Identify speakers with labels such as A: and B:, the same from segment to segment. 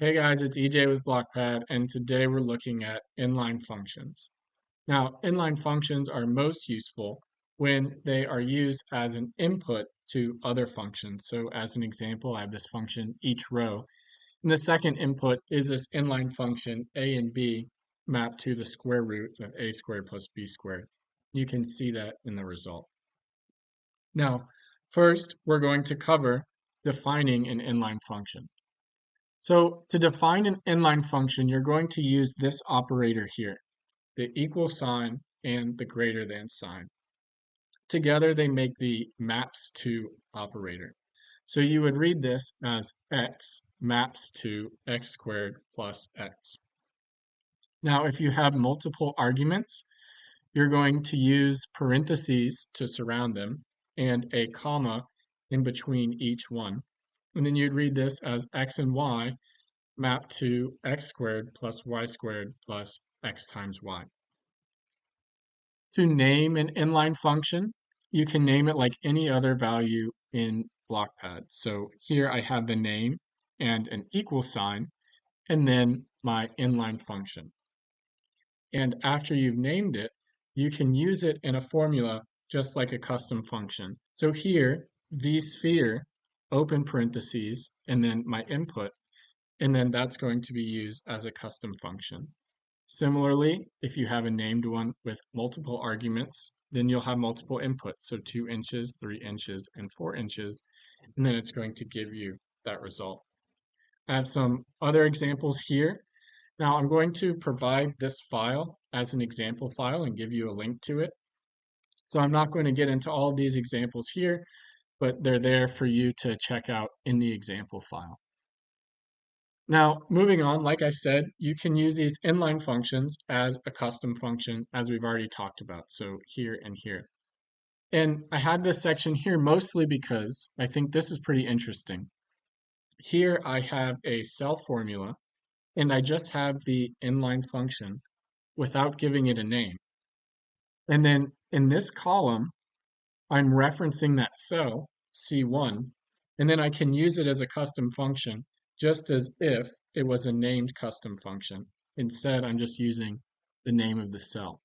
A: Hey guys, it's EJ with Blockpad, and today we're looking at inline functions. Now, inline functions are most useful when they are used as an input to other functions. So as an example, I have this function each row, and the second input is this inline function a and b mapped to the square root of a squared plus b squared. You can see that in the result. Now, first, we're going to cover defining an inline function. So to define an inline function, you're going to use this operator here, the equal sign and the greater than sign. Together, they make the maps to operator. So you would read this as x maps to x squared plus x. Now, if you have multiple arguments, you're going to use parentheses to surround them and a comma in between each one. And then you'd read this as x and y map to x squared plus y squared plus x times y. To name an inline function, you can name it like any other value in Blockpad. So here I have the name and an equal sign, and then my inline function. And after you've named it, you can use it in a formula just like a custom function. So here, vsphere, open parentheses, and then my input, and then that's going to be used as a custom function. Similarly, if you have a named one with multiple arguments, then you'll have multiple inputs, so 2 inches, 3 inches, and 4 inches, and then it's going to give you that result. I have some other examples here. Now I'm going to provide this file as an example file and give you a link to it. So I'm not going to get into all of these examples here, but they're there for you to check out in the example file. Now, moving on, like I said, you can use these inline functions as a custom function, as we've already talked about, so here and here. And I had this section here mostly because I think this is pretty interesting. Here I have a cell formula, and I just have the inline function without giving it a name. And then in this column, I'm referencing that cell, C1, and then I can use it as a custom function just as if it was a named custom function. Instead, I'm just using the name of the cell.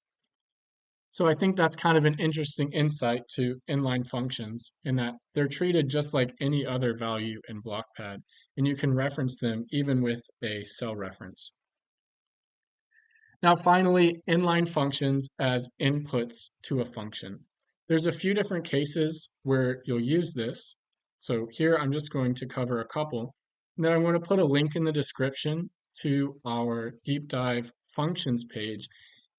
A: So I think that's kind of an interesting insight to inline functions in that they're treated just like any other value in Blockpad, and you can reference them even with a cell reference. Now finally, inline functions as inputs to a function. There's a few different cases where you'll use this. So here I'm just going to cover a couple. And then I'm going to put a link in the description to our deep dive functions page.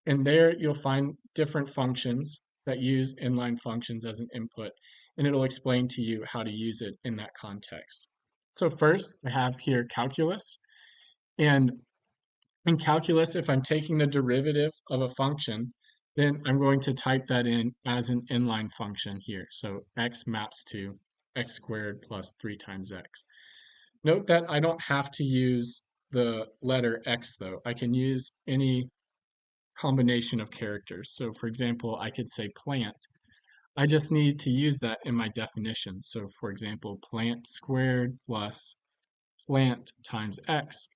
A: And there you'll find different functions that use inline functions as an input. And it'll explain to you how to use it in that context. So first I have here calculus. And in calculus, if I'm taking the derivative of a function, then I'm going to type that in as an inline function here. So x maps to x squared plus 3 times x. Note that I don't have to use the letter x though. I can use any combination of characters. So for example, I could say plant. I just need to use that in my definition. So for example, plant squared plus plant times x.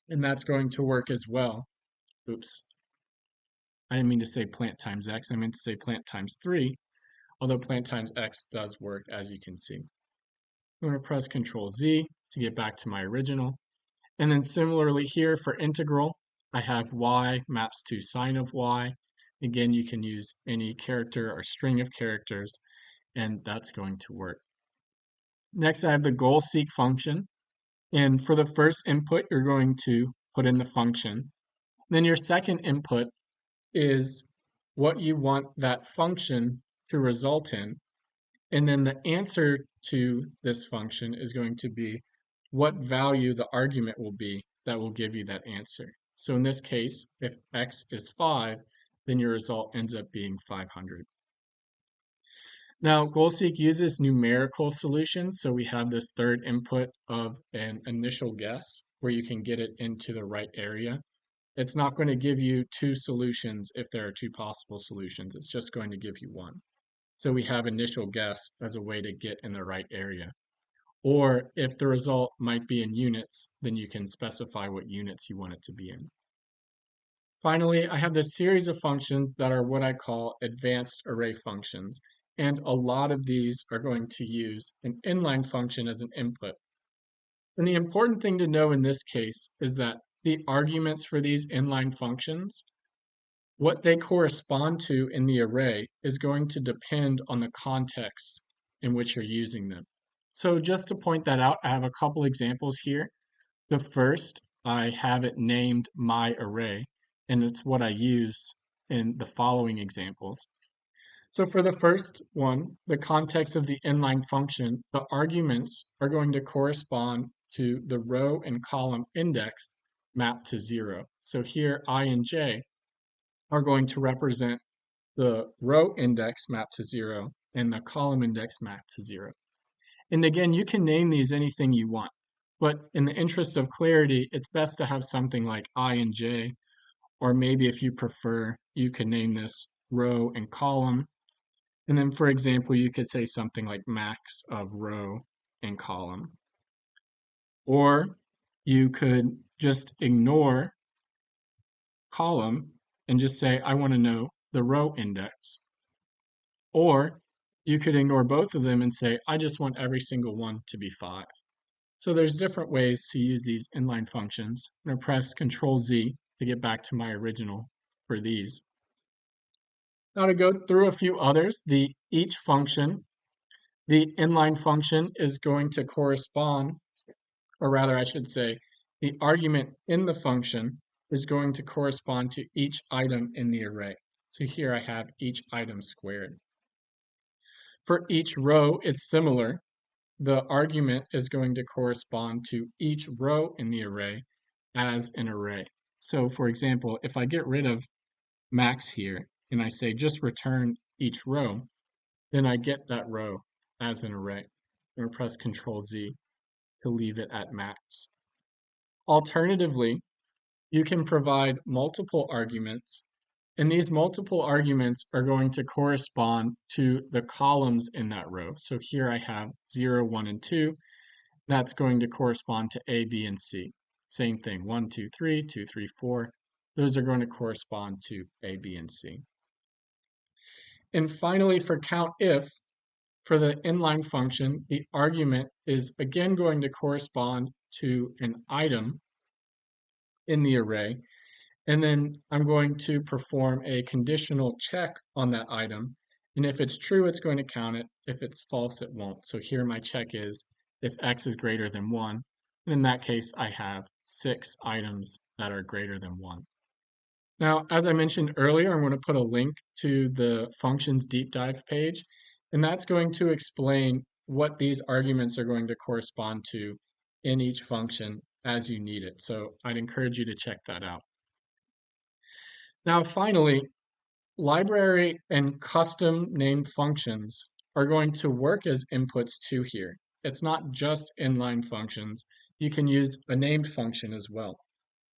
A: And that's going to work as well. Oops. I didn't mean to say plant times x. I meant to say plant times 3, although plant times x does work, as you can see. I'm going to press Control Z to get back to my original. And then similarly here for integral, I have y maps to sine of y. Again, you can use any character or string of characters, and that's going to work. Next, I have the GoalSeek function. And for the first input, you're going to put in the function. Then your second input is what you want that function to result in. And then the answer to this function is going to be what value the argument will be that will give you that answer. So in this case, if x is 5, then your result ends up being 500. Now, GoalSeek uses numerical solutions, so we have this third input of an initial guess where you can get it into the right area. It's not going to give you 2 solutions if there are 2 possible solutions. It's just going to give you one. So we have initial guess as a way to get in the right area. or if the result might be in units, then you can specify what units you want it to be in. Finally, I have this series of functions that are what I call advanced array functions, and a lot of these are going to use an inline function as an input. And the important thing to know in this case is that the arguments for these inline functions, what they correspond to in the array is going to depend on the context in which you're using them. So just to point that out, I have a couple examples here. The first, I have it named my array, and it's what I use in the following examples. So for the first one, the context of the inline function, the arguments are going to correspond to the row and column index mapped to 0. So here I and j are going to represent the row index mapped to 0 and the column index mapped to 0. And again, you can name these anything you want, but in the interest of clarity, it's best to have something like I and j, or maybe if you prefer, you can name this row and column. And then, for example, you could say something like max of row and column. Or you could just ignore column and just say, I want to know the row index. Or you could ignore both of them and say, I just want every single one to be 5. So there's different ways to use these inline functions. I'm going to press Control Z to get back to my original for these. Now to go through a few others, each function, the inline function is going to correspond, or rather I should say, the argument in the function is going to correspond to each item in the array. So here I have each item squared. For each row, it's similar. The argument is going to correspond to each row in the array as an array. So for example, if I get rid of max here and I say just return each row, then I get that row as an array. I'm going to press Control Z to leave it at max. Alternatively, you can provide multiple arguments, and these multiple arguments are going to correspond to the columns in that row. So here I have 0, 1, and 2. That's going to correspond to A, B, and C. Same thing, 1, 2, 3, 2, 3, 4. Those are going to correspond to A, B, and C. And finally, for COUNTIF, for the inline function, the argument is again going to correspond to an item in the array. And then I'm going to perform a conditional check on that item. And if it's true, it's going to count it. If it's false, it won't. So here my check is if x is greater than 1. And in that case, I have 6 items that are greater than 1. Now, as I mentioned earlier, I'm going to put a link to the functions deep dive page, and that's going to explain what these arguments are going to correspond to in each function as you need it. So I'd encourage you to check that out. Now, finally, library and custom named functions are going to work as inputs too here. It's not just inline functions. You can use a named function as well.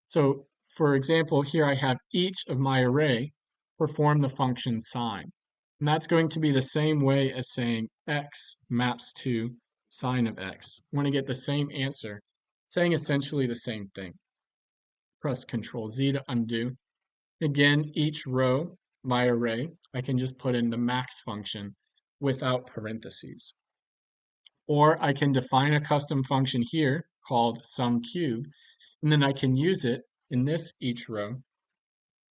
A: So for example, here I have each of my array perform the function sign. And that's going to be the same way as saying x maps to sine of x. I want to get the same answer, saying essentially the same thing. Press Control Z to undo. Again, each row, my array, I can just put in the max function without parentheses. Or I can define a custom function here called SumCube, and then I can use it in this each row,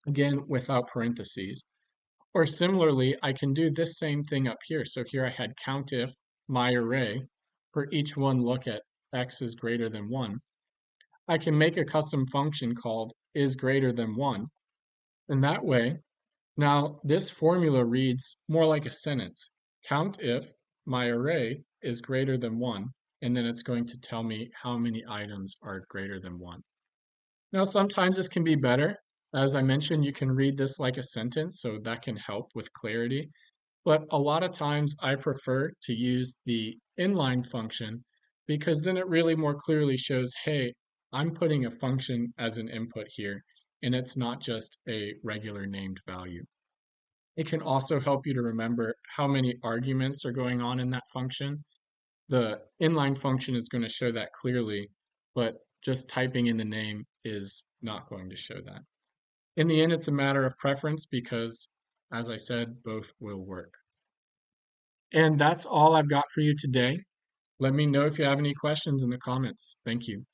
A: again without parentheses. Or similarly, I can do this same thing up here. So here I had COUNTIF, my array, for each one look at x is greater than 1. I can make a custom function called is greater than 1. And that way, now this formula reads more like a sentence. COUNTIF, my array, is greater than 1. And then it's going to tell me how many items are greater than 1. Now, sometimes this can be better. As I mentioned, you can read this like a sentence, so that can help with clarity. But a lot of times I prefer to use the inline function because then it really more clearly shows, hey, I'm putting a function as an input here, and it's not just a regular named value. It can also help you to remember how many arguments are going on in that function. The inline function is going to show that clearly, but just typing in the name is not going to show that. In the end, it's a matter of preference because, as I said, both will work. And that's all I've got for you today. Let me know if you have any questions in the comments. Thank you.